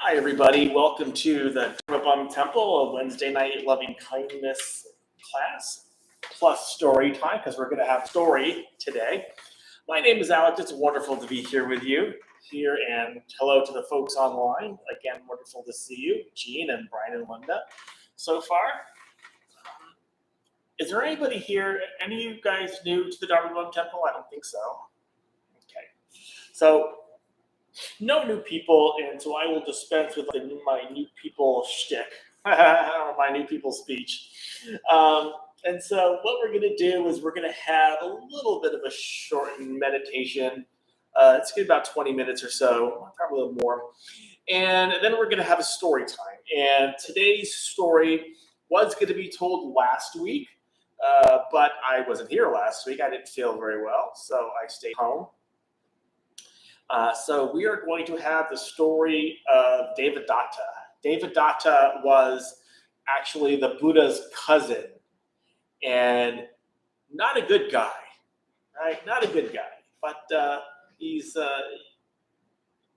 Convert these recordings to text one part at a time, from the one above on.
Hi, everybody. Welcome to the Dharma Temple, a Wednesday night loving kindness class plus story time, because we're going to have a story today. My name is Alex. It's wonderful to be here with you here, and hello to the folks online. Again, wonderful to see you, Jean and Brian and Linda. So far, is there anybody here? Any of you guys new to the Dharma Temple? I don't think so. Okay, so no new people, and so I will dispense with my new people shtick, or my new people speech. And so what we're going to do is we're going to have a little bit of a shortened meditation. It's going to be about 20 minutes or so, probably a little more. And then we're going to have a story time. And today's story was going to be told last week, but I wasn't here last week. I didn't feel very well, so I stayed home. So we are going to have the story of Datta. Datta was actually the Buddha's cousin, and not a good guy, right? Not a good guy, but he's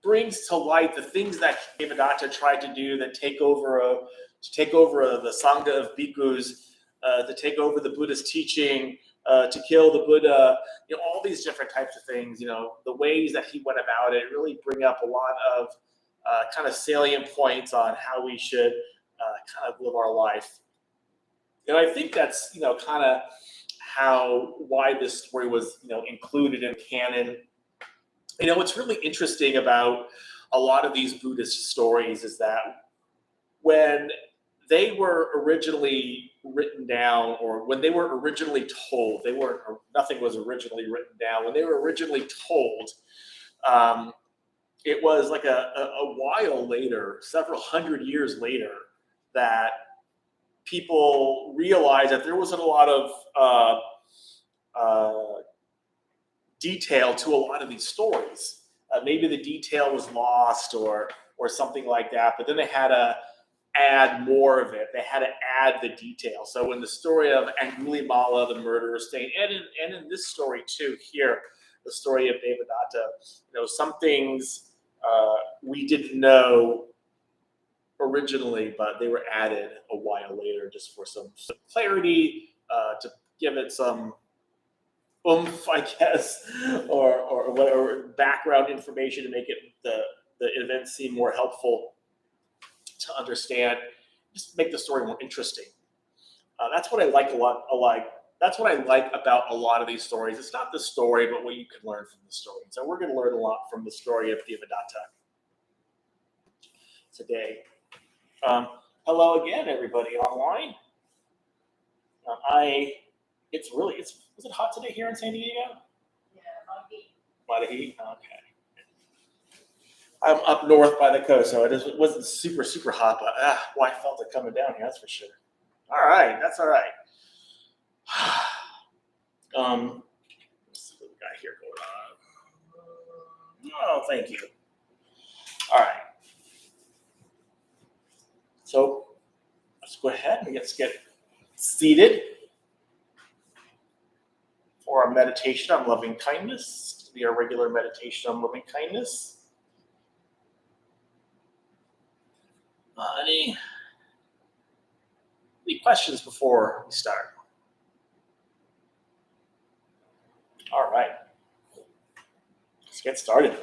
brings to light the things that Datta tried to do, that take over the Sangha of bhikkhus, to take over the Buddha's teaching, to kill the Buddha, all these different types of things, the ways that he went about it really bring up a lot of kind of salient points on how we should kind of live our life. And I think that's, kind of why this story was, included in canon. What's really interesting about a lot of these Buddhist stories is that when they were originally written down, or when they were originally told, nothing was originally written down. When they were originally told, it was like a while later, several hundred years later, that people realized that there wasn't a lot of detail to a lot of these stories. Maybe the detail was lost or something like that, but then they had to add more of it. They had to add the detail. So in the story of Angulimala, the murderer saint, and in this story too, here, the story of Datta, some things we didn't know originally, but they were added a while later just for some clarity, to give it some oomph, I guess, or background information to make it the event seem more helpful to understand, just make the story more interesting. That's what I like a lot. That's what I like about a lot of these stories. It's not the story, but what you can learn from the story. So we're going to learn a lot from the story of Datta today. Hello again, everybody online. Was it hot today here in San Diego? Yeah, A lot of heat. Okay. I'm up north by the coast, so it wasn't super, super hot, but I felt it coming down here, that's for sure. All right, that's all right. Let's see what we got here going on. Oh, thank you. All right. So let's go ahead and let's get seated for our meditation on loving kindness. To be our regular meditation on loving kindness. Any questions before we start? All right, let's get started.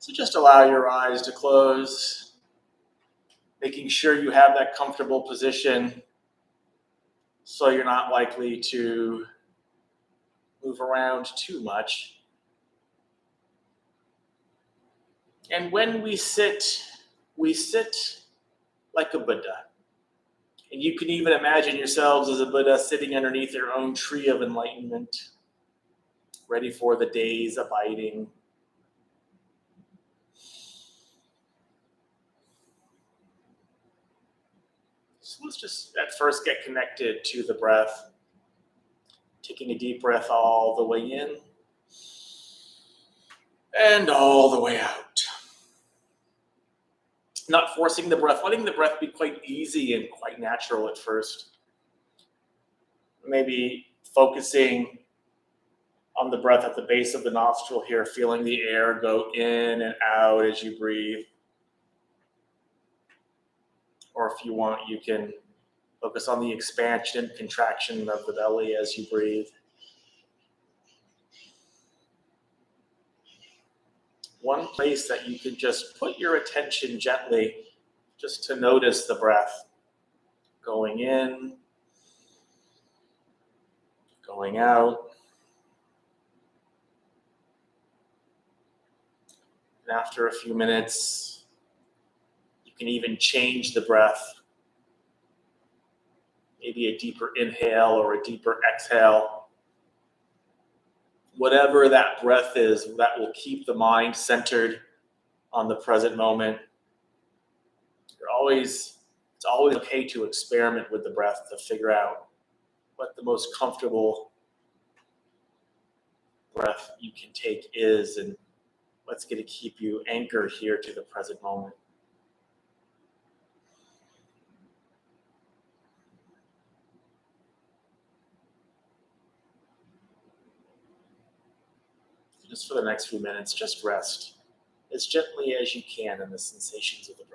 So just allow your eyes to close, making sure you have that comfortable position so you're not likely to move around too much. And when we sit like a Buddha. And you can even imagine yourselves as a Buddha sitting underneath your own tree of enlightenment, ready for the day's abiding. So let's just at first get connected to the breath. Taking a deep breath all the way in and all the way out. Not forcing the breath, letting the breath be quite easy and quite natural at first. Maybe focusing on the breath at the base of the nostril here, feeling the air go in and out as you breathe. Or if you want, you can focus on the expansion and contraction of the belly as you breathe. One place that you can just put your attention gently, just to notice the breath going in, going out. And after a few minutes, you can even change the breath. Maybe a deeper inhale or a deeper exhale. Whatever that breath is, that will keep the mind centered on the present moment. It's always okay to experiment with the breath to figure out what the most comfortable breath you can take is and what's going to keep you anchored here to the present moment. Just for the next few minutes, just rest as gently as you can in the sensations of the breath.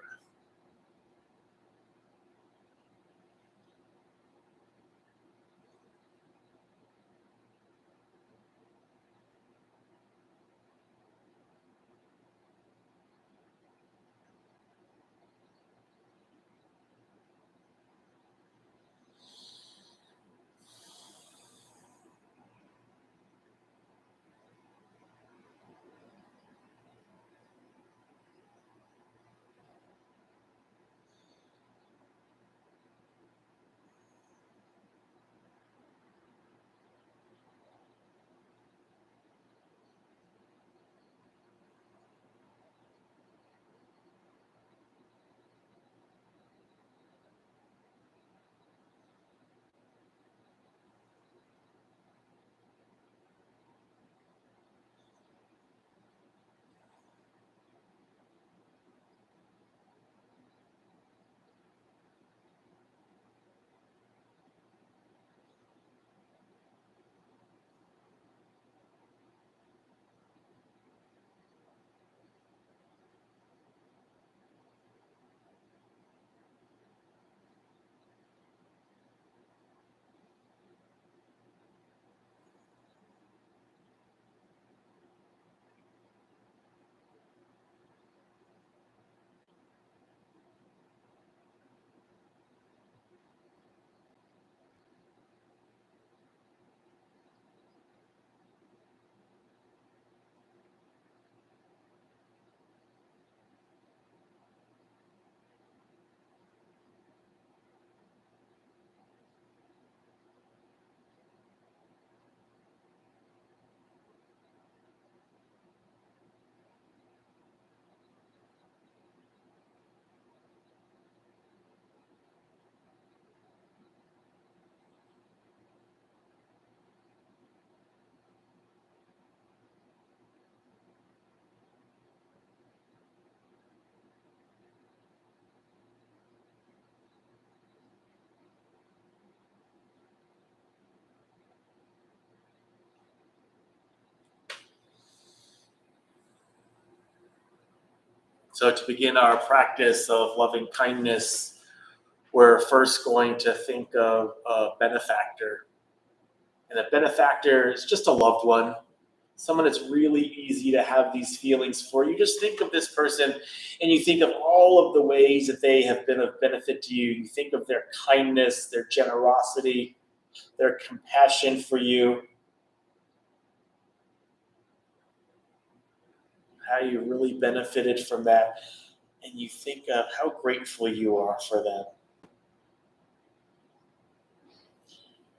So to begin our practice of loving kindness, we're first going to think of a benefactor. And a benefactor is just a loved one, someone that's really easy to have these feelings for. You just think of this person and you think of all of the ways that they have been of benefit to you. You think of their kindness, their generosity, their compassion for you, how you really benefited from that. And you think of how grateful you are for them.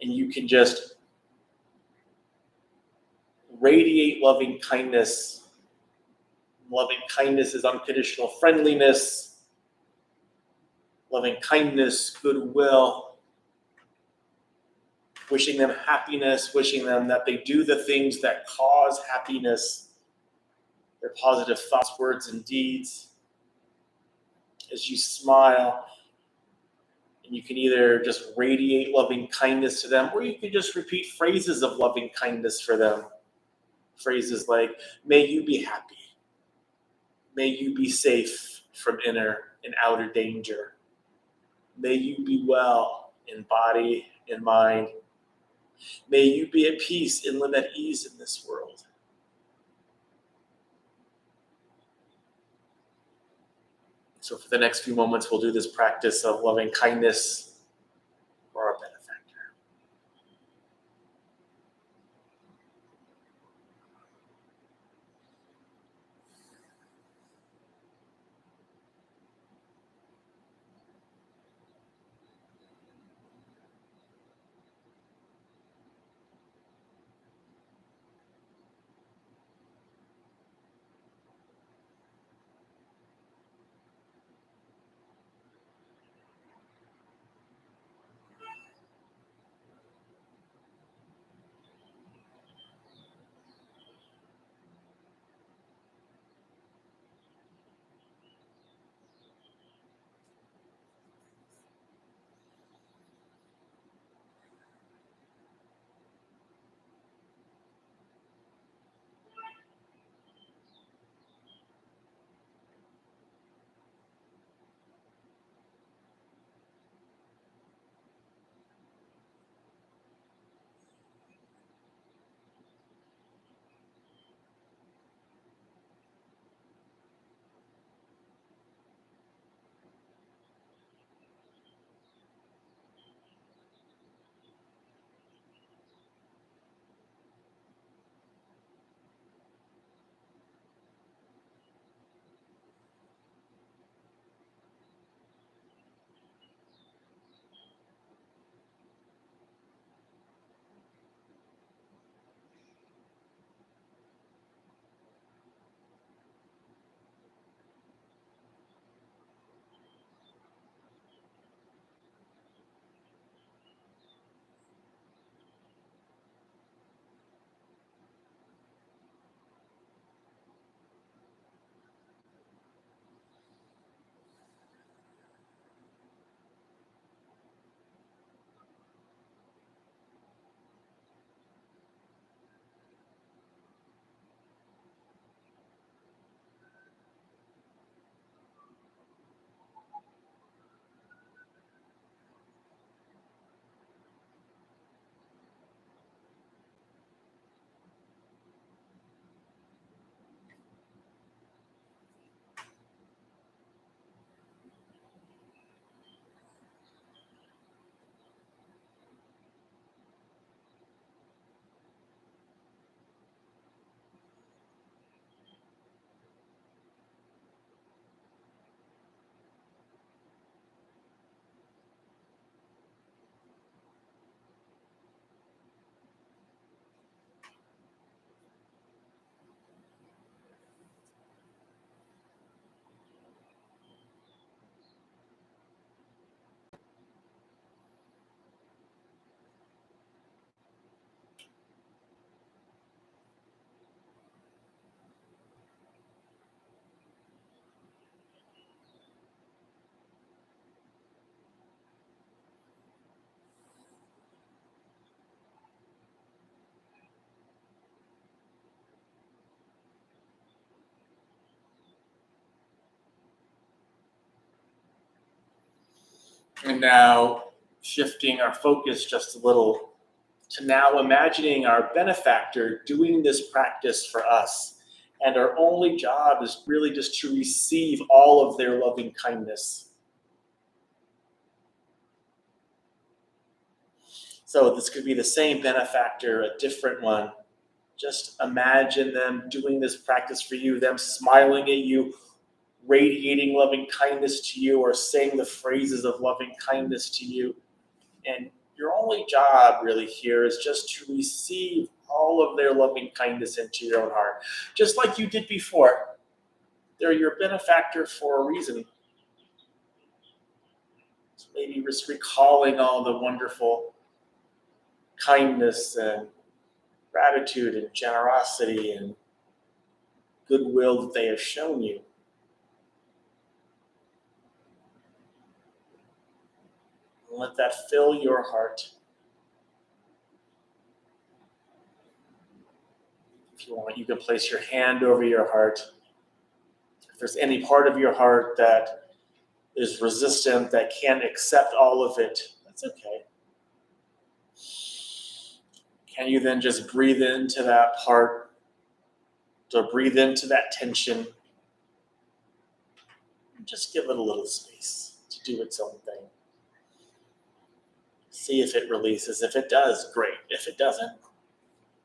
And you can just radiate loving kindness. Loving kindness is unconditional friendliness. Loving kindness, goodwill. Wishing them happiness, wishing them that they do the things that cause happiness. Their positive thoughts, words, and deeds. As you smile, and you can either just radiate loving kindness to them, or you can just repeat phrases of loving kindness for them. Phrases like, may you be happy. May you be safe from inner and outer danger. May you be well in body and mind. May you be at peace and live at ease in this world. So for the next few moments, we'll do this practice of loving kindness for our benefactor. And now shifting our focus just a little to now imagining our benefactor doing this practice for us. And our only job is really just to receive all of their loving kindness. So this could be the same benefactor, a different one. Just imagine them doing this practice for you, them smiling at you, radiating loving kindness to you, or saying the phrases of loving kindness to you. And your only job really here is just to receive all of their loving kindness into your own heart, just like you did before. They're your benefactor for a reason. So maybe just recalling all the wonderful kindness and gratitude and generosity and goodwill that they have shown you. And let that fill your heart. If you want, you can place your hand over your heart. If there's any part of your heart that is resistant, that can't accept all of it, that's okay. Can you then just breathe into that part, to breathe into that tension, and just give it a little space to do its own thing. See if it releases. If it does, great. If it doesn't,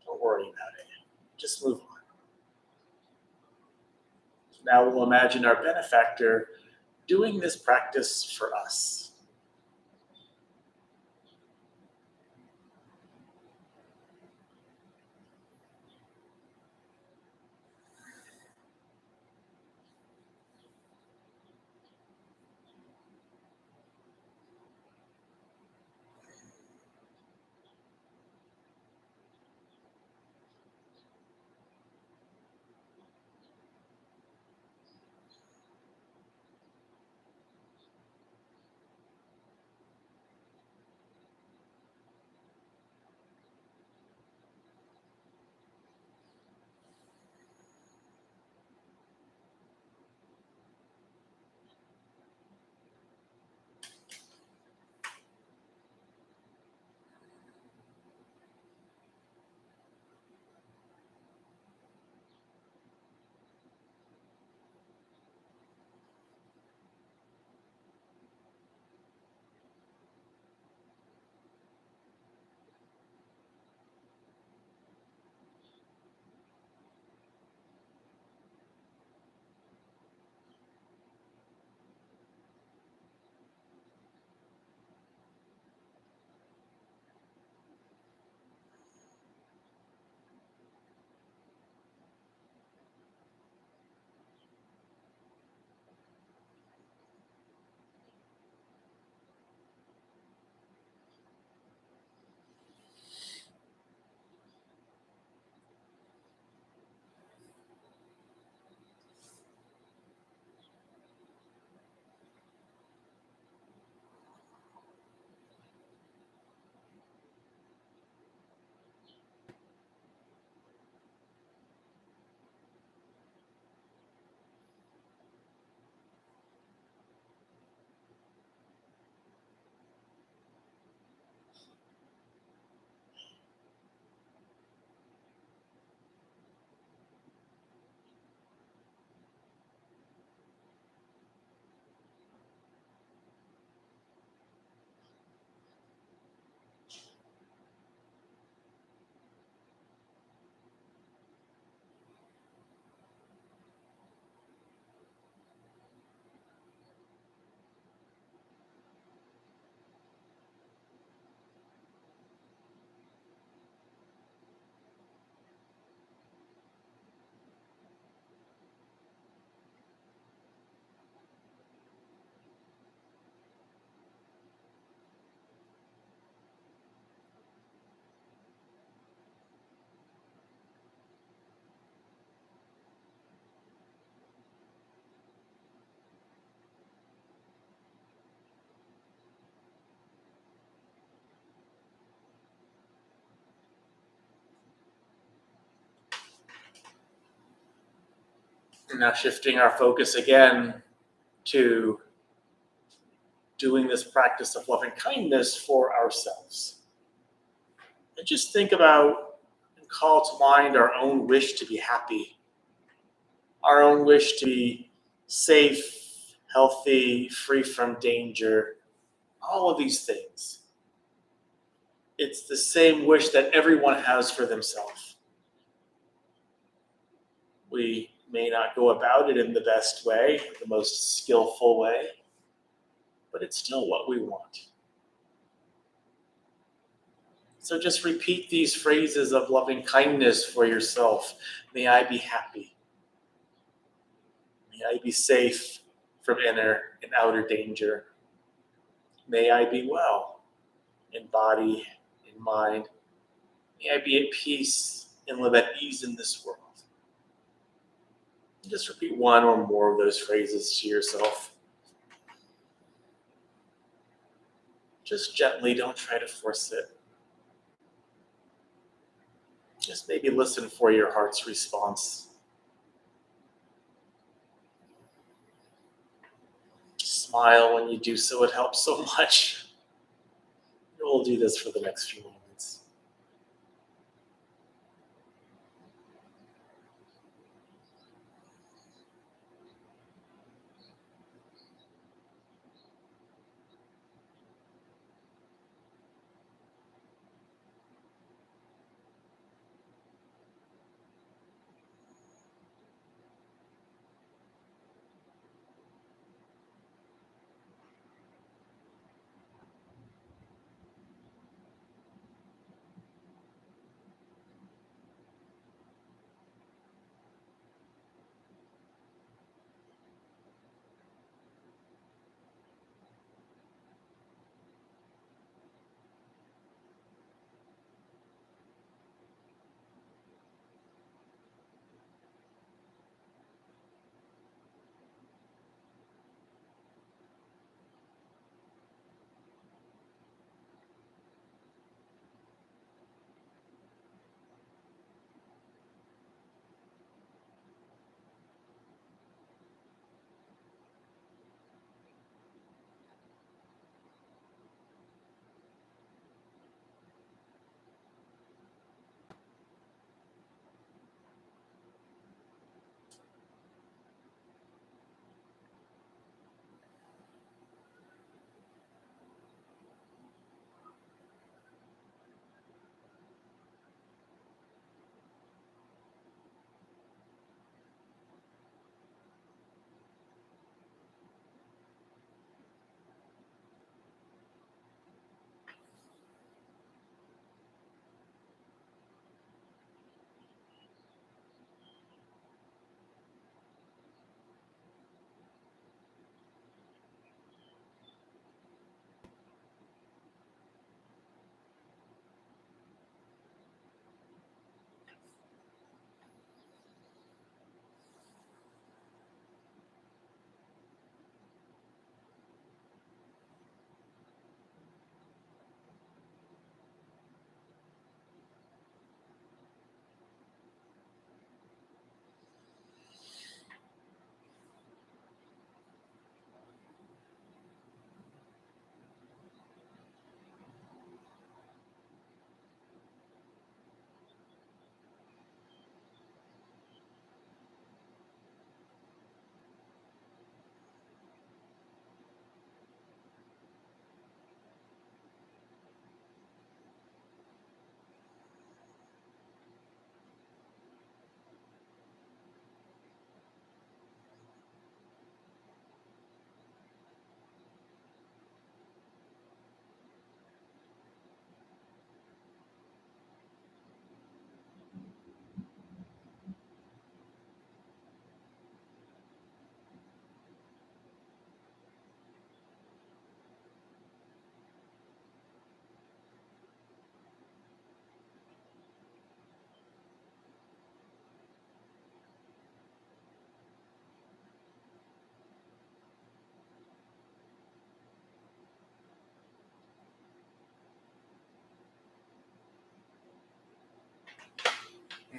don't worry about it. Just move on. Now we'll imagine our benefactor doing this practice for us. And now shifting our focus again to doing this practice of loving kindness for ourselves. And just think about and call to mind our own wish to be happy, our own wish to be safe, healthy, free from danger, all of these things. It's the same wish that everyone has for themselves. We may not go about it in the best way, the most skillful way, but it's still what we want. So just repeat these phrases of loving kindness for yourself. May I be happy. May I be safe from inner and outer danger. May I be well in body and mind. May I be at peace and live at ease in this world. And just repeat one or more of those phrases to yourself. Just gently, don't try to force it. Just maybe listen for your heart's response. Smile when you do so, it helps so much. We'll do this for the next few moments.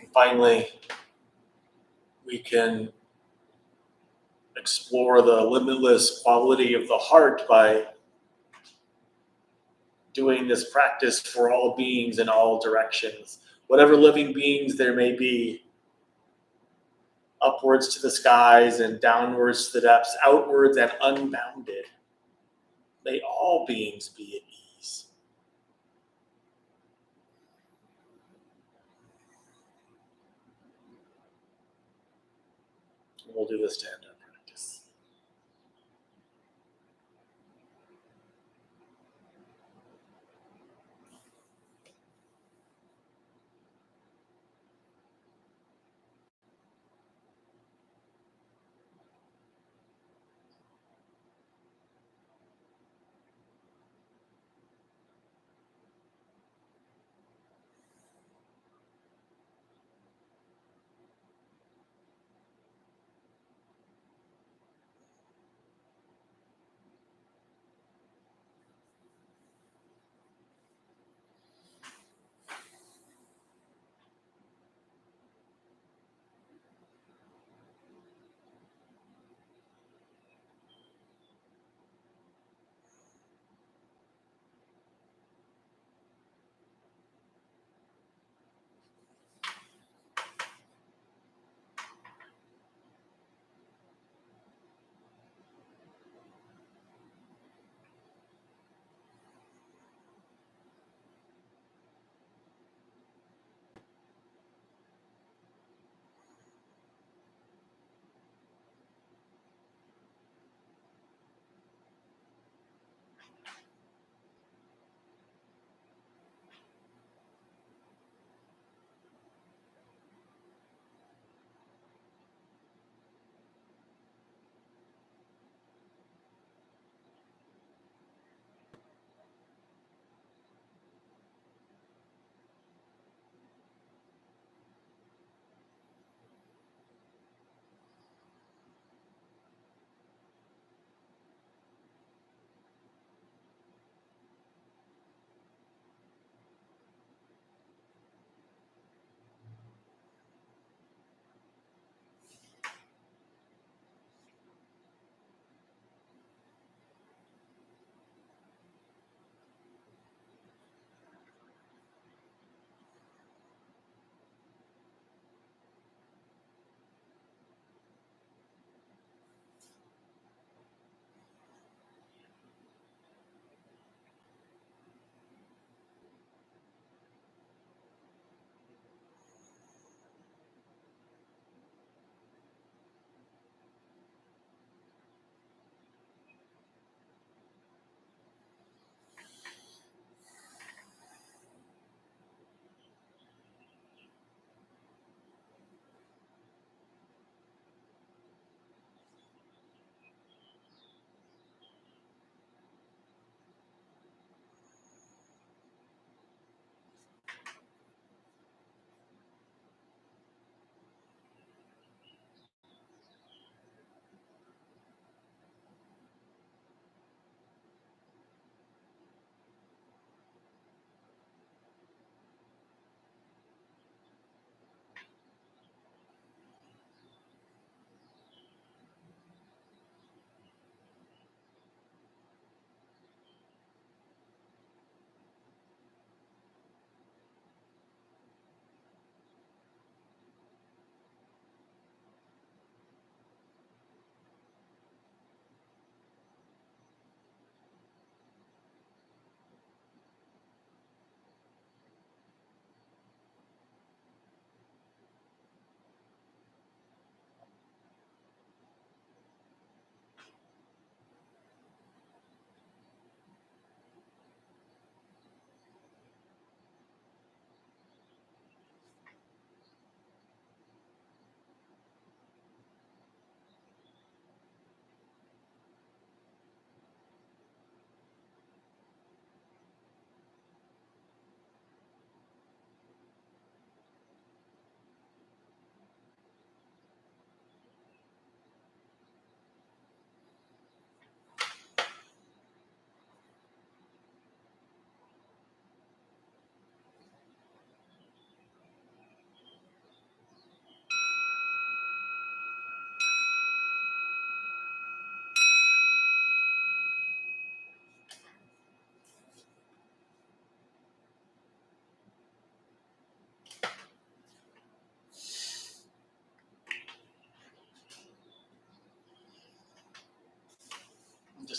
And finally, we can explore the limitless quality of the heart by doing this practice for all beings in all directions. Whatever living beings there may be, upwards to the skies and downwards to the depths, outwards and unbounded, may all beings be at ease. We'll do this to end our practice.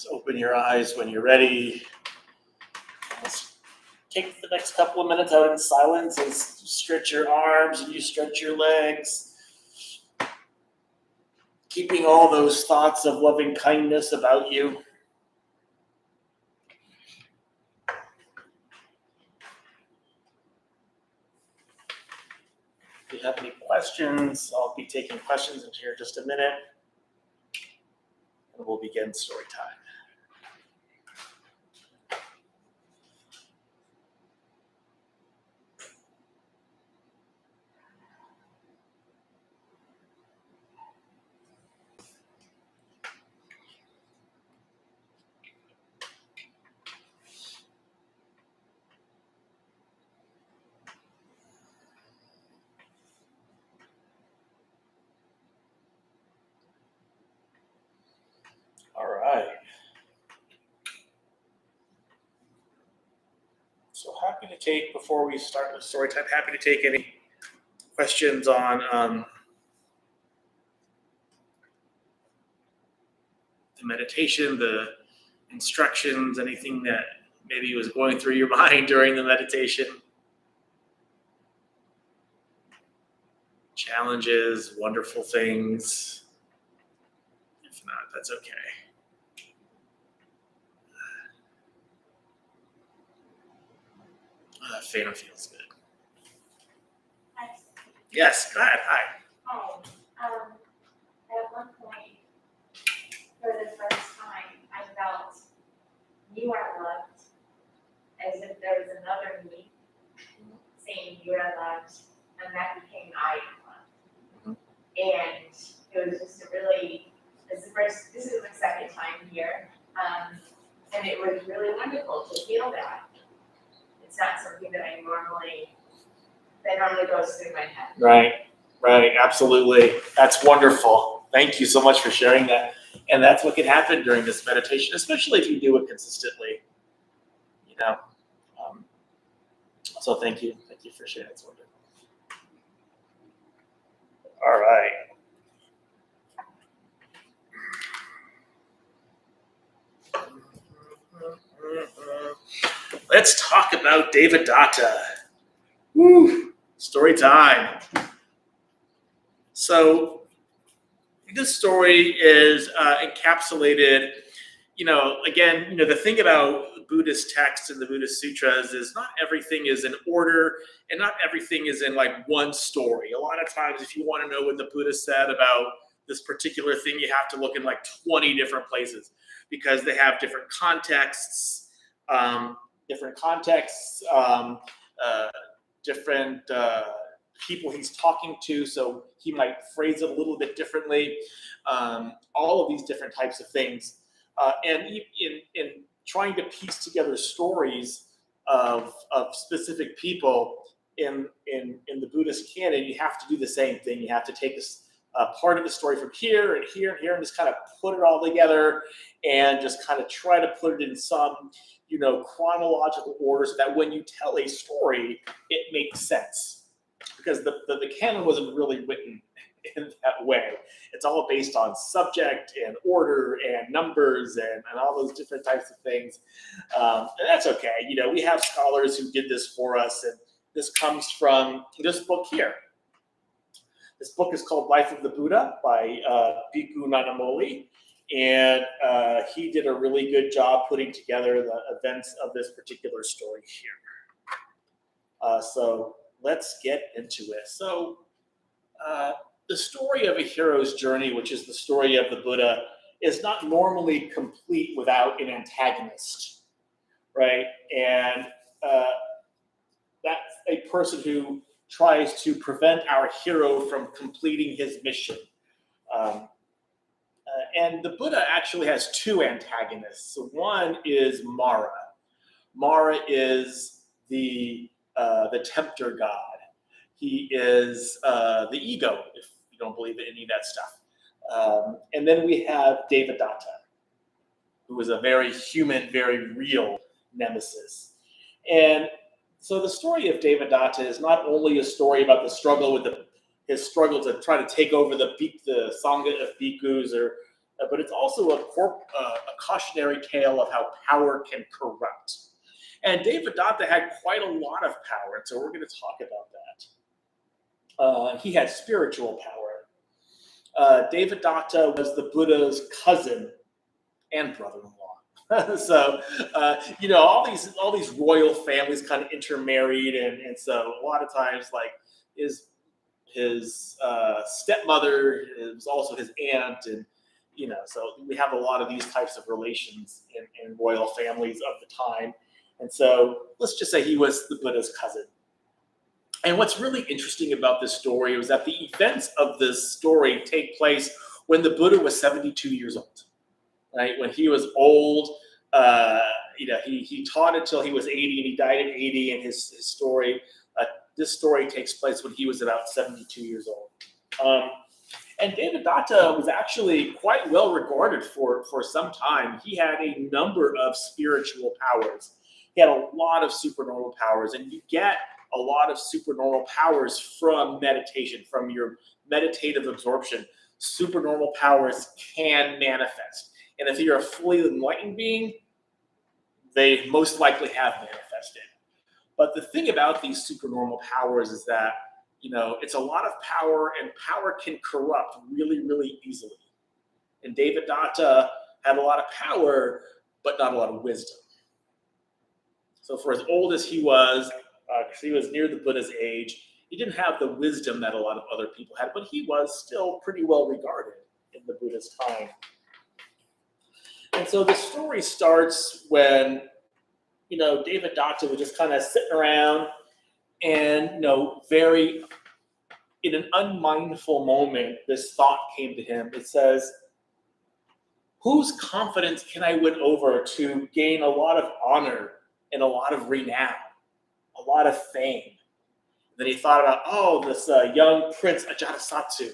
Just open your eyes when you're ready. Let's take the next couple of minutes out in silence as you stretch your arms and you stretch your legs. Keeping all those thoughts of loving kindness about you. If you have any questions, I'll be taking questions in here in just a minute. And we'll begin story time. All right. So happy to take, before we start the story time, happy to take any questions on the meditation, the instructions, anything that maybe was going through your mind during the meditation. Challenges, wonderful things. If not, that's okay. Phantom feels good. Hi. Yes, go ahead. Hi. Hi. At one point, for the first time, I felt you are loved, as if there was another me saying you are loved, and that became I am loved. And it was just a really, this is my second time here, and it was really wonderful to feel that. It's not something that normally goes through my head. Right, absolutely. That's wonderful. Thank you so much for sharing that. And that's what can happen during this meditation, especially if you do it consistently. So thank you for sharing. It's wonderful. All right. Let's talk about Datta. Woo! Story time. So this story is encapsulated, again, the thing about Buddhist texts and the Buddhist sutras is not everything is in order and not everything is in like one story. A lot of times, if you want to know what the Buddha said about this particular thing, you have to look in like 20 different places because they have different contexts, different people he's talking to, so he might phrase it a little bit differently. All of these different types of things, and in trying to piece together stories of specific people in the Buddhist canon, you have to do the same thing. You have to take this part of the story from here and here and here, and just kind of put it all together, and just kind of try to put it in some chronological order, so that when you tell a story, it makes sense. Because the canon wasn't really written in that way. It's all based on subject and order and numbers and all those different types of things. And that's okay. We have scholars who did this for us, and this comes from this book here. This book is called Life of the Buddha by Bhikkhu Nanamoli. And he did a really good job putting together the events of this particular story here. So let's get into it. So the story of a hero's journey, which is the story of the Buddha, is not normally complete without an antagonist, right? And that's a person who tries to prevent our hero from completing his mission. And the Buddha actually has two antagonists. So one is Mara. Mara is the tempter god. He is the ego, if you don't believe in any of that stuff. And then we have Datta, who is a very human, very real nemesis. And so the story of Datta is not only a story about the struggle with his struggle to try to take over the Sangha of bhikkhus, or but it's also a cautionary tale of how power can corrupt. And Datta had quite a lot of power, and so we're going to talk about that. He had spiritual power. Datta was the Buddha's cousin and brother-in-law. So all these royal families kind of intermarried, and so a lot of times like his stepmother was also his aunt, and so we have a lot of these types of relations in royal families of the time. And so let's just say he was the Buddha's cousin. And what's really interesting about this story was that the events of this story take place when the Buddha was 72 years old, right? When he was old, he taught until he was 80, and he died at 80. And his story, this story takes place when he was about 72 years old. And Datta was actually quite well regarded for some time. He had a number of spiritual powers. He had a lot of supernormal powers, and you get a lot of supernormal powers from meditation, from your meditative absorption. Supernormal powers can manifest. And if you're a fully enlightened being, they most likely have manifested. But the thing about these supernormal powers is that, it's a lot of power, and power can corrupt really, really easily. And Datta had a lot of power, but not a lot of wisdom. So for as old as he was, because he was near the Buddha's age, he didn't have the wisdom that a lot of other people had, but he was still pretty well regarded in the Buddha's time. And so the story starts when, Datta was just kind of sitting around, and, very in an unmindful moment, this thought came to him. It says, whose confidence can I win over to gain a lot of honor and a lot of renown, a lot of fame? And then he thought about, this young prince Ajatasattu.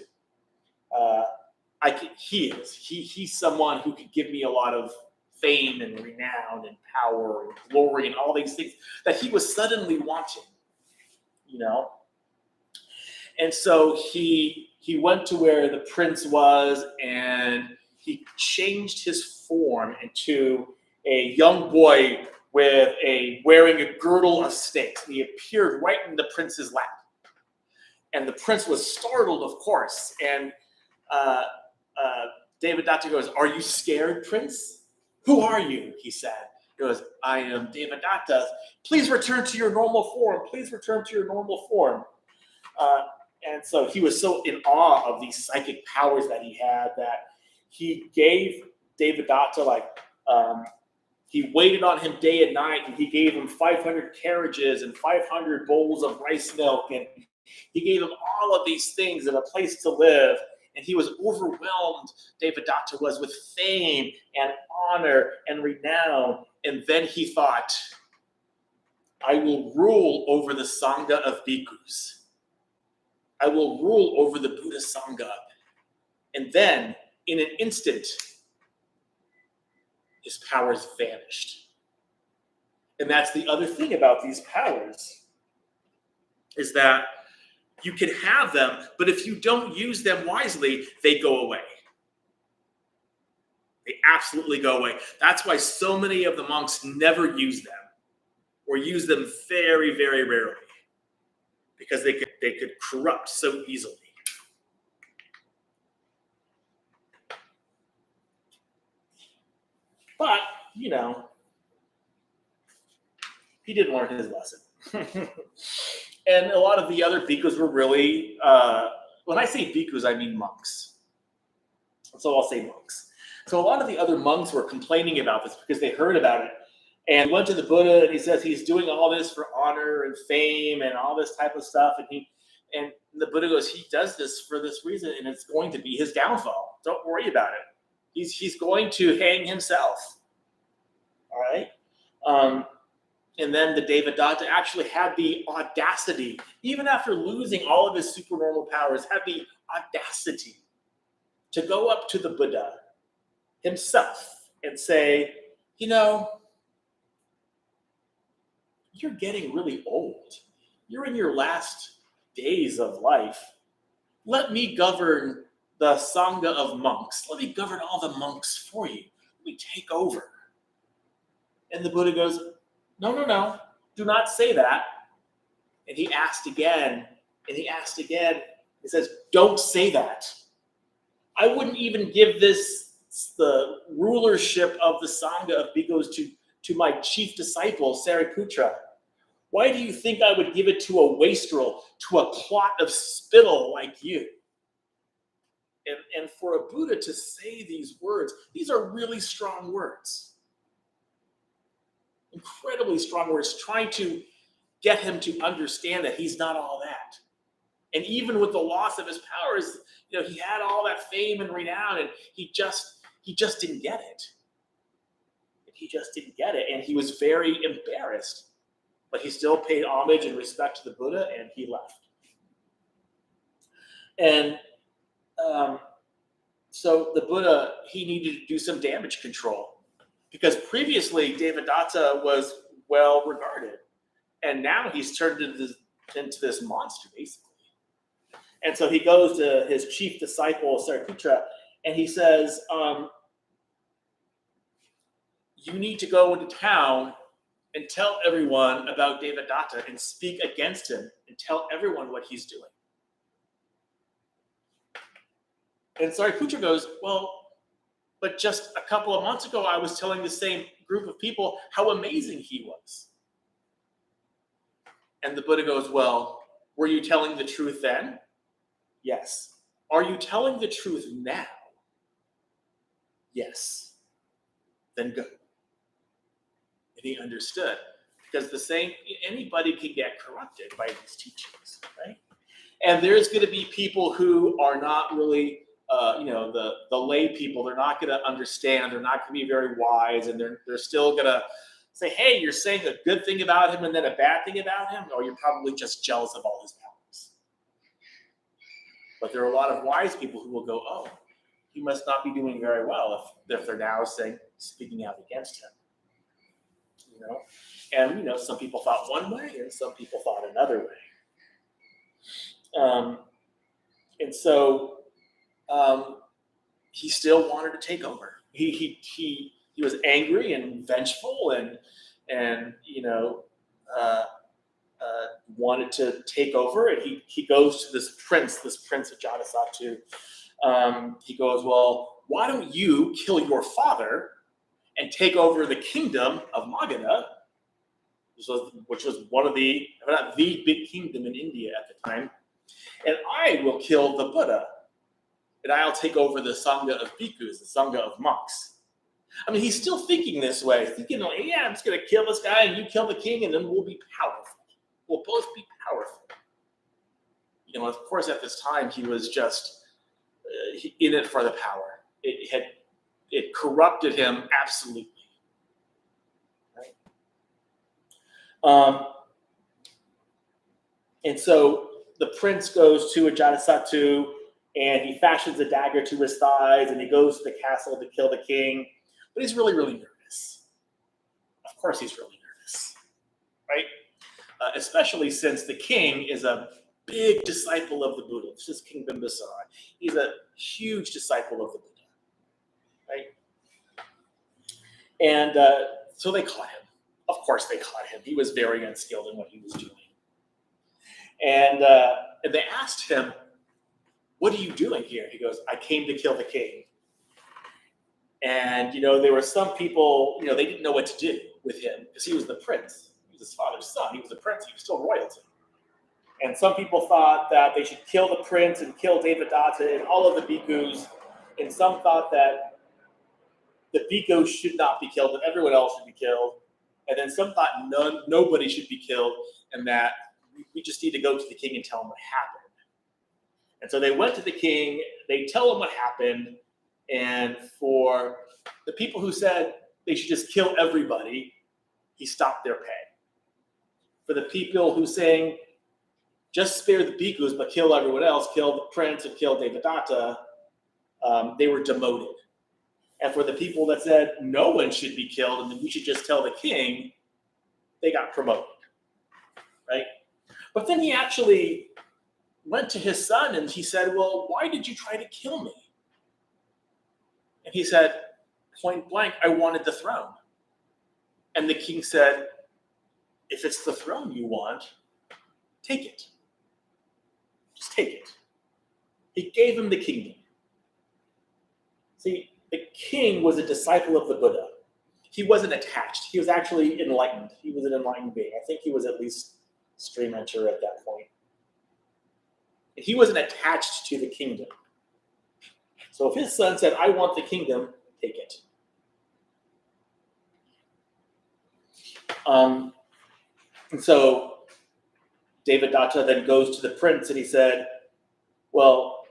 He's someone who could give me a lot of fame and renown and power and glory and all these things that he was suddenly wanting, And so he went to where the prince was, and he changed his form into a young boy wearing a girdle of stakes. And he appeared right in the prince's lap. And the prince was startled, of course. And Datta goes, "Are you scared, prince? Who are you?" he said. He goes, "I am Datta. Please return to your normal form. Please return to your normal form." And so he was so in awe of these psychic powers that he had that he gave Datta, he waited on him day and night, and he gave him 500 carriages and 500 bowls of rice milk, and he gave him all of these things and a place to live. And he was overwhelmed, Datta was, with fame and honor and renown. And then he thought, I will rule over the Sangha of bhikkhus. I will rule over the Buddha Sangha. And then, in an instant, his powers vanished. And that's the other thing about these powers, is that you can have them, but if you don't use them wisely, they go away. They absolutely go away. That's why so many of the monks never use them, or use them very, very rarely, because they could corrupt so easily. But, he didn't learn his lesson. And a lot of the other bhikkhus were really, when I say bhikkhus, I mean monks. So I'll say monks. So a lot of the other monks were complaining about this because they heard about it, and went to the Buddha, and he says he's doing all this for honor and fame and all this type of stuff. And the Buddha goes, he does this for this reason, and it's going to be his downfall. Don't worry about it. He's going to hang himself. All right? And then the Datta actually had the audacity, even after losing all of his supernormal powers, had the audacity to go up to the Buddha himself and say, you're getting really old. You're in your last days of life. Let me govern the Sangha of monks. Let me govern all the monks for you. Let me take over. And the Buddha goes, no, do not say that. And he asked again, and he asked again. He says, don't say that. I wouldn't even give the rulership of the Sangha of bhikkhus to my chief disciple, Sariputra. Why do you think I would give it to a wastrel, to a clot of spittle like you? And for a Buddha to say these words, these are really strong words. Incredibly strong words, trying to get him to understand that he's not all that. And even with the loss of his powers, he had all that fame and renown, and he just didn't get it. He just didn't get it, and he was very embarrassed. But he still paid homage and respect to the Buddha, and he left. And so the Buddha, he needed to do some damage control, because previously Devadatta was well regarded, and now he's turned into this monster, basically. And so he goes to his chief disciple, Sariputra, and he says, you need to go into town and tell everyone about Devadatta and speak against him and tell everyone what he's doing. And Sariputra goes, well, but just a couple of months ago, I was telling the same group of people how amazing he was. And the Buddha goes, well, were you telling the truth then? Yes. Are you telling the truth now? Yes. Then good. And he understood, because anybody can get corrupted by these teachings, right? And there's going to be people who are not really, the lay people. They're not going to understand. They're not going to be very wise, and they're still going to say, "Hey, you're saying a good thing about him and then a bad thing about him, or you're probably just jealous of all his powers." But there are a lot of wise people who will go, "Oh, he must not be doing very well if they're now speaking out against him." And some people thought one way and some people thought another way. And so he still wanted to take over. He was angry and vengeful and wanted to take over. And he goes to this prince of Jatasattu. He goes, well, why don't you kill your father and take over the kingdom of Magadha, which was one of the, if not the big kingdom in India at the time, and I will kill the Buddha, and I'll take over the Sangha of bhikkhus, the Sangha of monks. I mean, he's still thinking this way, thinking, yeah, I'm just going to kill this guy, and you kill the king, and then we'll be powerful. We'll both be powerful. Of course, at this time, he was just in it for the power. It corrupted him absolutely. Right? And so the prince goes to Ajatasattu, and he fashions a dagger to his thighs, and he goes to the castle to kill the king. But he's really, really nervous. Of course he's really nervous, right? Especially since the king is a big disciple of the Buddha. This is King Bimbisara. He's a huge disciple of the Buddha. Right? And so they caught him. Of course they caught him. He was very unskilled in what he was doing. And they asked him, what are you doing here? He goes, I came to kill the king. And, there were some people, they didn't know what to do with him because he was the prince. He was his father's son. He was a prince. He was still royalty. And some people thought that they should kill the prince and kill Devadatta and all of the bhikkhus. And some thought that the bhikkhus should not be killed, that everyone else should be killed. And then some thought nobody should be killed, and that we just need to go to the king and tell him what happened. And so they went to the king, they tell him what happened, and for the people who said they should just kill everybody, he stopped their pay. For the people who saying, just spare the bhikkhus but kill everyone else, kill the prince and kill Devadatta, they were demoted. And for the people that said no one should be killed and we should just tell the king, they got promoted, right? But then he actually went to his son and he said, well, why did you try to kill me? And he said, point blank, I wanted the throne. And the king said, if it's the throne you want, take it. Just take it. He gave him the kingdom. See, the king was a disciple of the Buddha. He wasn't attached. He was actually enlightened. He was an enlightened being. I think he was at least stream enter at that point. He wasn't attached to the kingdom. So if his son said, I want the kingdom, take it. And so Datta then goes to the prince and he said, well,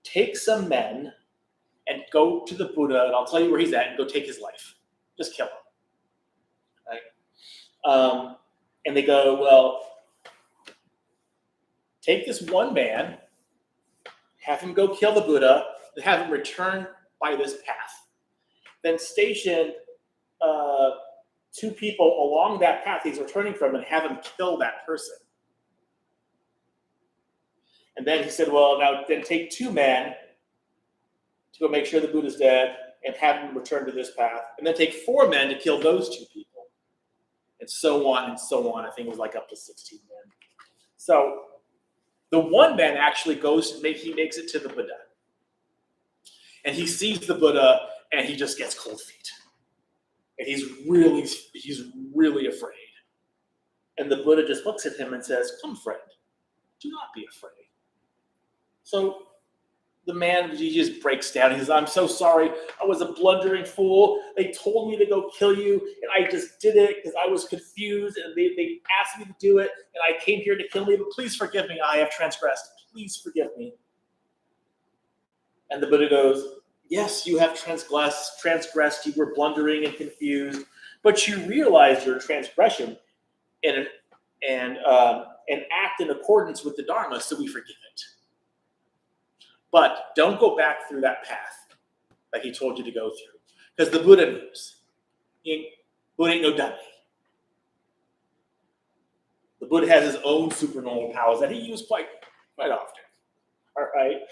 take some men and go to the Buddha, and I'll tell you where he's at, and go take his life. Just kill him. Right? And they go, well, take this one man, have him go kill the Buddha, and have him return by this path. Then station two people along that path he's returning from and have him kill that person. And then he said, well, now then take two men to go make sure the Buddha's dead and have him return to this path. And then take 4 men to kill those 2 people. And so on and so on. I think it was like up to 16 men. So the one man actually he makes it to the Buddha. And he sees the Buddha and he just gets cold feet. And he's really afraid. And the Buddha just looks at him and says, come, friend, do not be afraid. So the man, he just breaks down. He says, I'm so sorry. I was a blundering fool. They told me to go kill you, and I just did it because I was confused, and they asked me to do it, and I came here to kill me, but please forgive me. I have transgressed. Please forgive me. And the Buddha goes, yes, you have transgressed. You were blundering and confused, but you realized your transgression and act in accordance with the Dharma, so we forgive it. But don't go back through that path that he told you to go through. Because the Buddha knows. Buddha ain't no dummy. The Buddha has his own supernormal powers that he used quite often. All right?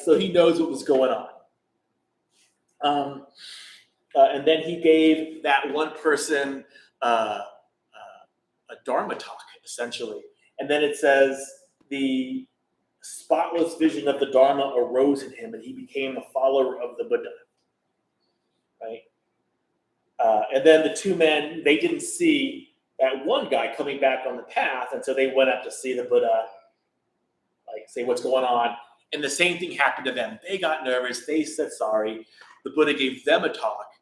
So he knows what was going on. And then he gave that one person a Dharma talk, essentially. And then it says the spotless vision of the Dharma arose in him, and he became a follower of the Buddha. Right? And then the 2 men, they didn't see that one guy coming back on the path, and so they went up to see the Buddha, say what's going on. And the same thing happened to them. They got nervous. They said sorry. The Buddha gave them a talk,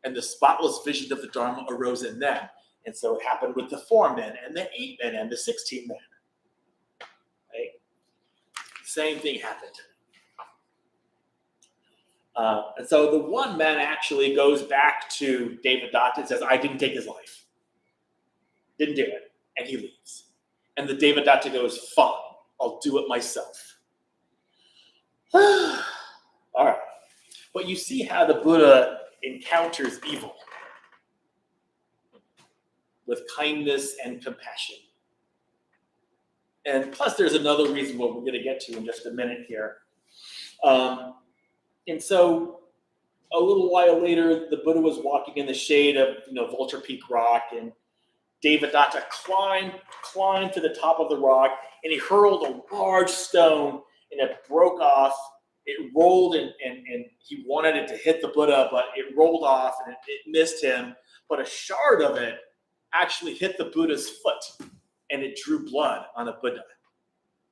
and the spotless vision of the Dharma arose in them. And so it happened with the 4 men, and the 8 men, and the 16 men. Right? Same thing happened. And so the one man actually goes back to Datta and says, I didn't take his life. Didn't do it. And he leaves. And the Datta goes, fine, I'll do it myself. All right. But you see how the Buddha encounters evil with kindness and compassion. And plus, there's another reason what we're going to get to in just a minute here. And so a little while later, the Buddha was walking in the shade of Vulture Peak Rock, and Datta climbed to the top of the rock, and he hurled a large stone, and it broke off. It rolled, and he wanted it to hit the Buddha, but it rolled off, and it missed him. But a shard of it actually hit the Buddha's foot, and it drew blood on the Buddha.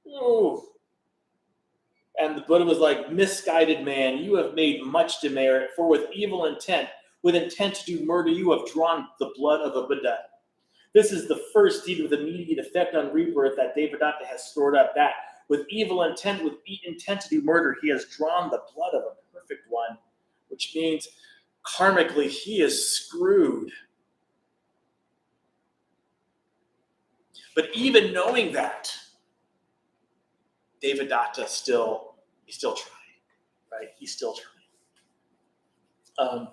Ooh. And the Buddha was like, misguided man, you have made much demerit, for with evil intent, with intent to do murder, you have drawn the blood of a Buddha. This is the first deed with immediate effect on rebirth that Datta has stored up, that with evil intent, with intent to do murder, he has drawn the blood of a perfect one, which means karmically he is screwed. But even knowing that, Datta he's still trying, right? He's still trying.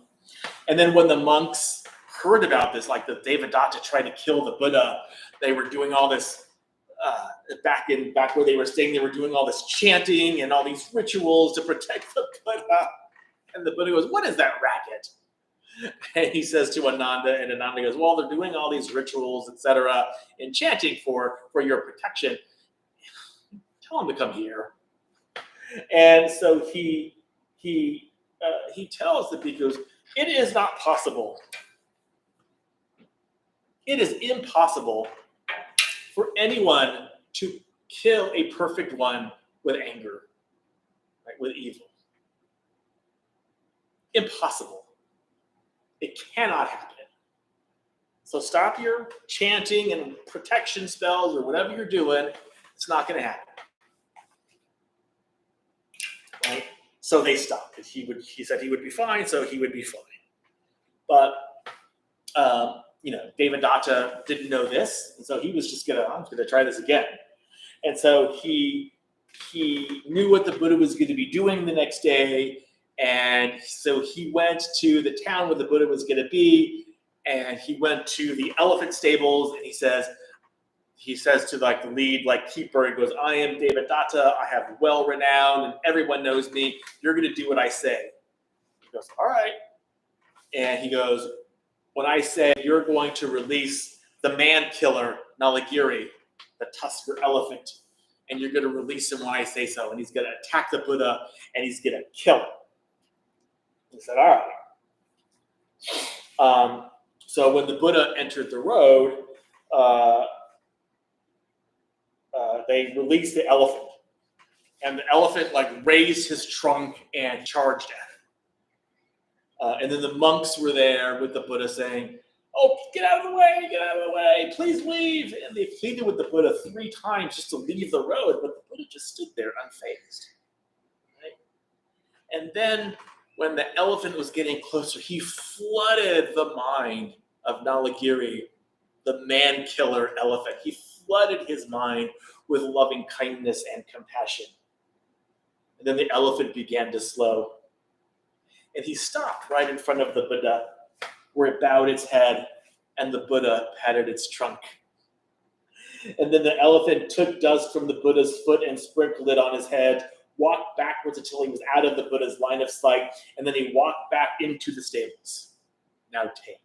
And then when the monks heard about this, like the Datta tried to kill the Buddha, they were doing all this back where they were staying, they were doing all this chanting and all these rituals to protect the Buddha. And the Buddha goes, "What is that racket?" And he says to Ananda, and Ananda goes, "Well, they're doing all these rituals, etc., and chanting for your protection. Tell them to come here." And so he tells the bhikkhus, "It is not possible. It is impossible for anyone to kill a perfect one with anger, right, with evil. Impossible. It cannot happen. So stop your chanting and protection spells or whatever you're doing. It's not going to happen." Right? So they stopped. He said he would be fine, so he would be fine. But Devadatta didn't know this, and so he was just I'm gonna try this again. And so he knew what the Buddha was going to be doing the next day, and so he went to the town where the Buddha was going to be, and he went to the elephant stables, and he says to like the lead keeper, he goes, "I am Devadatta. I have well renown, and everyone knows me. You're going to do what I say." He goes, "All right." And he goes, "When I say you're going to release the man killer Nalagiri, the tusker elephant, and you're going to release him when I say so, and he's going to attack the Buddha, and he's going to kill him." He said, "All right." So when the Buddha entered the road, they released the elephant, and the elephant raised his trunk and charged at him. And then the monks were there with the Buddha saying, "Oh, get out of the way, please leave." And they pleaded with the Buddha 3 times just to leave the road, but the Buddha just stood there unfazed. Right? And then when the elephant was getting closer, he flooded the mind of Nalagiri, the man-killer elephant. He flooded his mind with loving kindness and compassion. And then the elephant began to slow. And he stopped right in front of the Buddha, where it bowed its head, and the Buddha patted its trunk. And then the elephant took dust from the Buddha's foot and sprinkled it on his head, walked backwards until he was out of the Buddha's line of sight, and then he walked back into the stables, now tamed.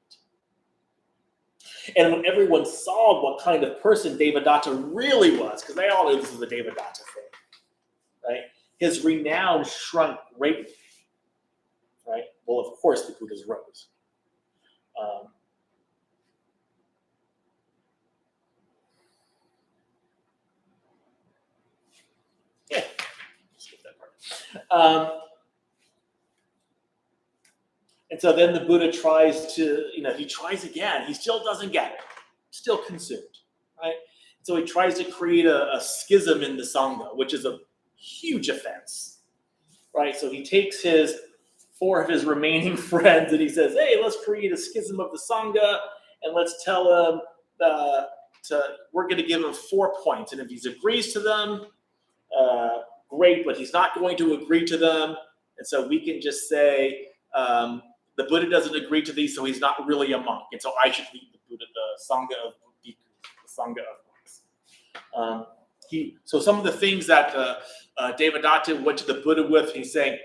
And when everyone saw what kind of person Devadatta really was, because they all knew this was a Devadatta thing, right? His renown shrunk greatly, right? Well, of course, the Buddha's rose. Yeah, skip that part. And so then the Buddha tries to, he tries again. He still doesn't get it. Still consumed, right? So he tries to create a schism in the Sangha, which is a huge offense, right? So he takes 4 of his remaining friends and he says, "Hey, let's create a schism of the Sangha, and let's tell him we're going to give him 4 points. And if he agrees to them, great, but he's not going to agree to them. And so we can just say, the Buddha doesn't agree to these, so he's not really a monk. And so I should lead the Sangha of bhikkhus, the Sangha of monks." So some of the things that Devadatta went to the Buddha with, he's saying,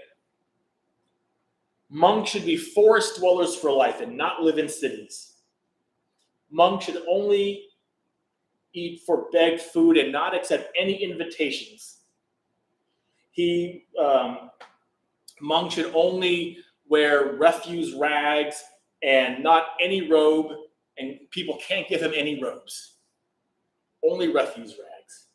monks should be forest dwellers for life and not live in cities. Monks should only eat for begged food and not accept any invitations. Monks should only wear refuse rags and not any robe, and people can't give him any robes. Only refuse rags.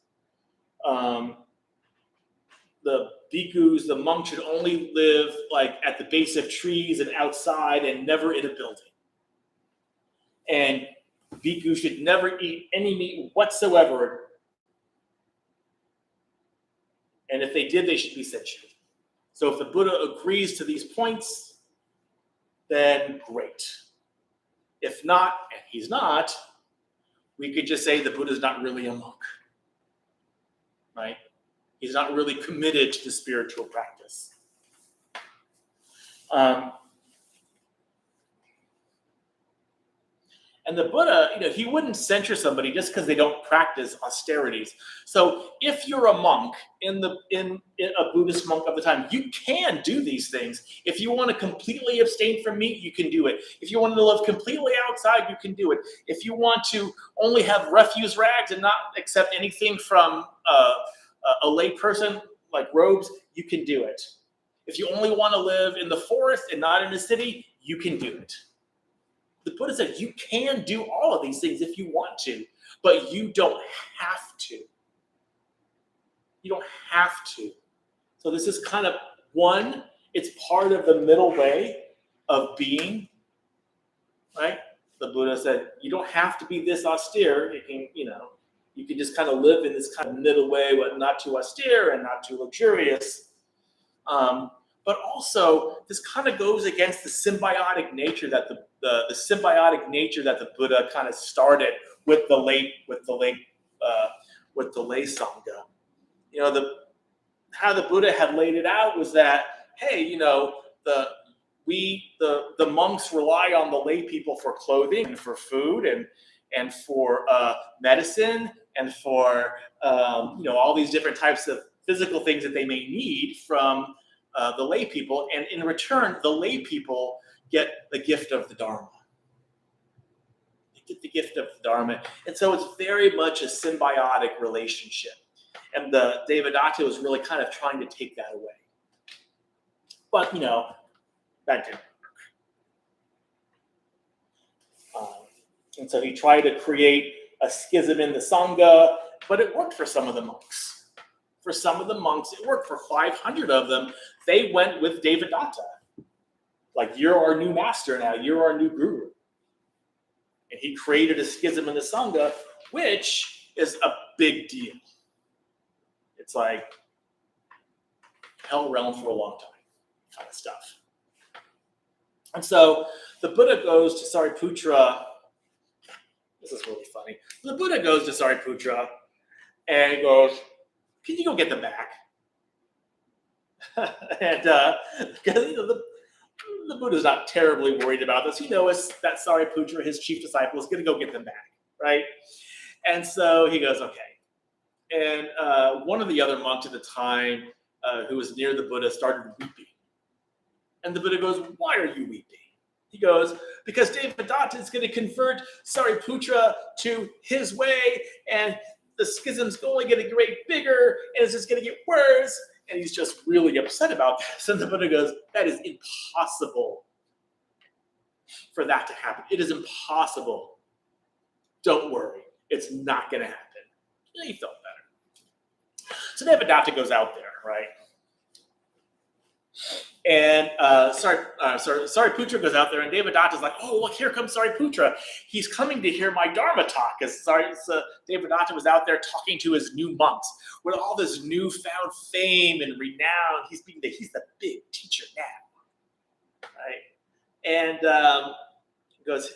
The bhikkhus, the monks, should only live at the base of trees and outside and never in a building. And bhikkhus should never eat any meat whatsoever. And if they did, they should be censured. So if the Buddha agrees to these points, then great. If not, and he's not, we could just say the Buddha's not really a monk, right? He's not really committed to the spiritual practice. And the Buddha, he wouldn't censure somebody just because they don't practice austerities. So if you're a monk in a Buddhist monk of the time, you can do these things. If you want to completely abstain from meat, you can do it. If you want to live completely outside, you can do it. If you want to only have refuse rags and not accept anything from a lay person, like robes, you can do it. If you only want to live in the forest and not in the city, you can do it. The Buddha said you can do all of these things if you want to, but you don't have to. You don't have to. So this is kind of one, it's part of the middle way of being, right? The Buddha said you don't have to be this austere. You can just kind of live in this kind of middle way, but not too austere and not too luxurious. But also, this kind of goes against the symbiotic nature that the symbiotic nature that the Buddha kind of started with the lay sangha. How the Buddha had laid it out was that, hey, the monks rely on the lay people for clothing and for food and for medicine and for all these different types of physical things that they may need from the lay people, and in return, the lay people get the gift of the Dharma. They get the gift of the Dharma, and so it's very much a symbiotic relationship. And the Devadatta was really kind of trying to take that away, but that didn't work. And so he tried to create a schism in the sangha, but it worked for some of the monks. For some of the monks, it worked. For 500 of them, they went with Devadatta. Like, you're our new master now. You're our new guru. And he created a schism in the sangha, which is a big deal. It's like hell realm for a long time kind of stuff. And so the Buddha goes to Sariputra. This is really funny. The Buddha goes to Sariputra and he goes, can you go get them back? And because the Buddha's not terribly worried about this. He knows that Sariputra, his chief disciple, is going to go get them back, right? And so he goes, okay. And one of the other monks at the time who was near the Buddha started weeping. And the Buddha goes, why are you weeping? He goes, because Devadatta is going to convert Sariputra to his way, and the schism's only going to get bigger, and it's just going to get worse. And he's just really upset about this. And the Buddha goes, that is impossible for that to happen. It is impossible. Don't worry. It's not going to happen. And he felt better. So Devadatta goes out there, right? And Sariputra goes out there, and Devadatta's like, oh, look, here comes Sariputra. He's coming to hear my Dharma talk. Because Devadatta was out there talking to his new monks with all this newfound fame and renown. He's the big teacher now, right? And goes,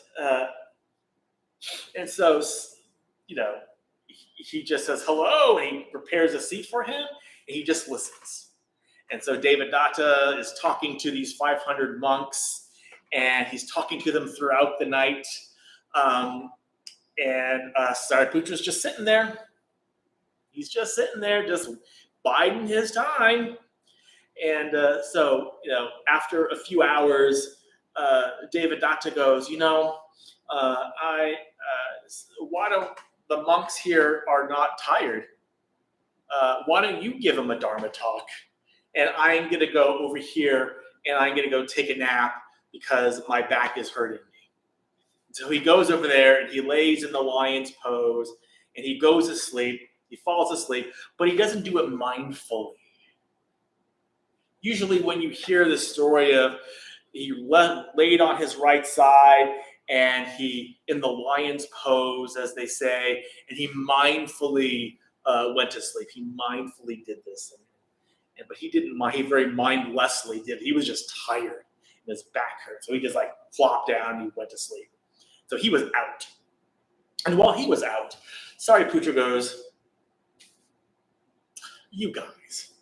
and so, he just says hello, and he prepares a seat for him, and he just listens. And so Devadatta is talking to these 500 monks, and he's talking to them throughout the night. And Sariputra's just sitting there. He's just sitting there, just biding his time. And so, after a few hours, Devadatta goes, why don't the monks here are not tired? Why don't you give them a Dharma talk? And I'm going to go over here and I'm going to go take a nap because my back is hurting me. So he goes over there and he lays in the lion's pose and he goes to sleep. He falls asleep, but he doesn't do it mindfully. Usually when you hear the story of he laid on his right side and he, in the lion's pose, as they say, and he mindfully went to sleep. He mindfully did this. But he didn't mind, he very mindlessly did. He was just tired and his back hurt. So he just plopped down and he went to sleep. So he was out. And while he was out, Sariputra goes, you guys.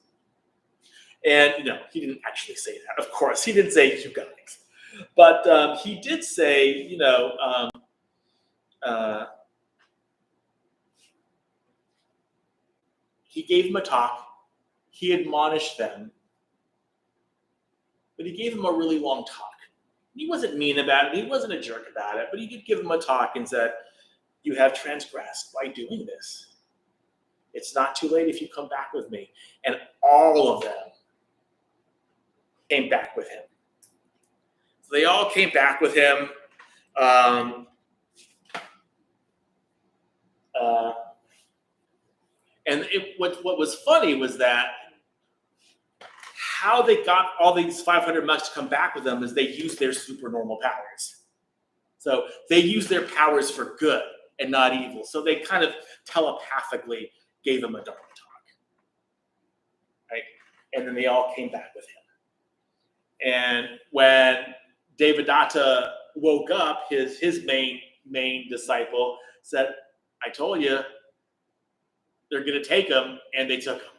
And he didn't actually say that, of course. He didn't say you guys. But he did say, he gave them a talk. He admonished them, but he gave them a really long talk. He wasn't mean about it. He wasn't a jerk about it, but he did give them a talk and said, "You have transgressed by doing this. It's not too late if you come back with me." And all of them came back with him. So they all came back with him. And what was funny was that how they got all these 500 monks to come back with them is they used their supernormal powers. So they used their powers for good and not evil. So they kind of telepathically gave him a Dharma talk, right? And then they all came back with him. And when Devadatta woke up, his main disciple said, "I told you, they're going to take him," and they took him.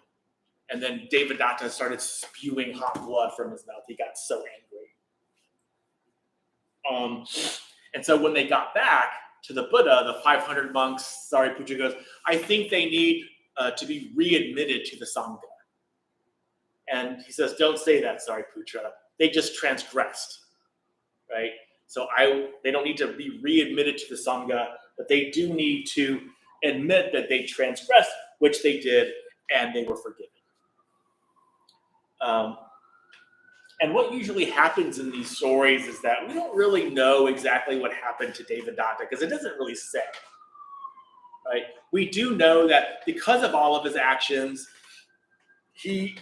And then Devadatta started spewing hot blood from his mouth. He got so angry. And so when they got back to the Buddha, the 500 monks, Sariputra goes, "I think they need to be readmitted to the Sangha." And he says, "Don't say that, Sariputra. They just transgressed, right? So they don't need to be readmitted to the Sangha, but they do need to admit that they transgressed," which they did, and they were forgiven. And what usually happens in these stories is that we don't really know exactly what happened to Devadatta because it doesn't really say. Right? We do know that because of all of his actions, his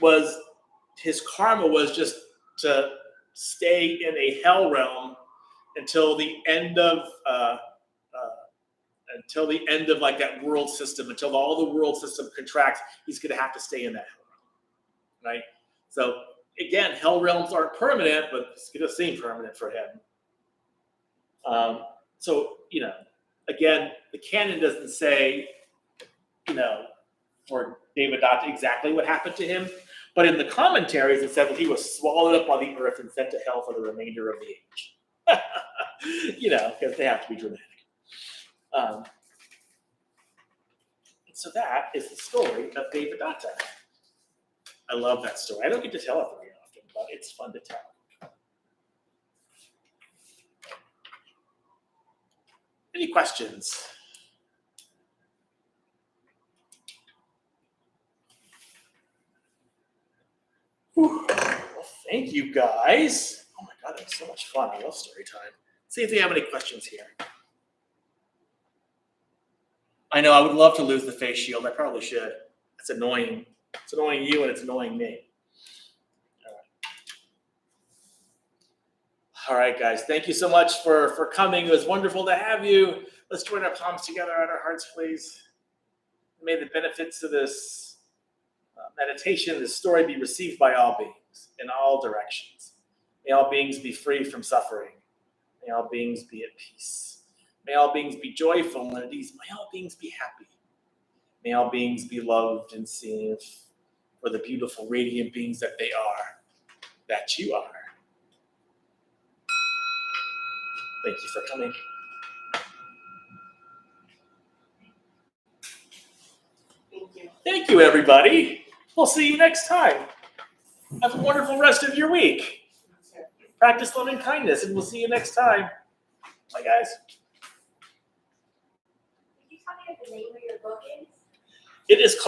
karma was just to stay in a hell realm until the end of like that world system, until all the world system contracts. He's going to have to stay in that hell realm, right? So again, hell realms aren't permanent, but it's going to seem permanent for him. So again, the canon doesn't say, for Devadatta exactly what happened to him, but in the commentaries it said that he was swallowed up by the earth and sent to hell for the remainder of the age. Because they have to be dramatic. So that is the story of Devadatta. I love that story. I don't get to tell it very often, but it's fun to tell. Any questions? Whew. Well, thank you guys. Oh my God, that was so much fun. I love story time. Let's see if they have any questions here. I know I would love to lose the face shield. I probably should. It's annoying. It's annoying you and it's annoying me. All right, guys. Thank you so much for coming. It was wonderful to have you. Let's join our palms together at our hearts, please. May the benefits of this meditation, this story, be received by all beings in all directions. May all beings be free from suffering. May all beings be at peace. May all beings be joyful and at ease. May all beings be happy. May all beings be loved and seen for the beautiful, radiant beings that they are, that you are. Thank you for coming. Thank you. Thank you, everybody. We'll see you next time. Have a wonderful rest of your week. Practice loving kindness, and we'll see you next time. Bye, guys. Did you tell me what the name of your book is? It is called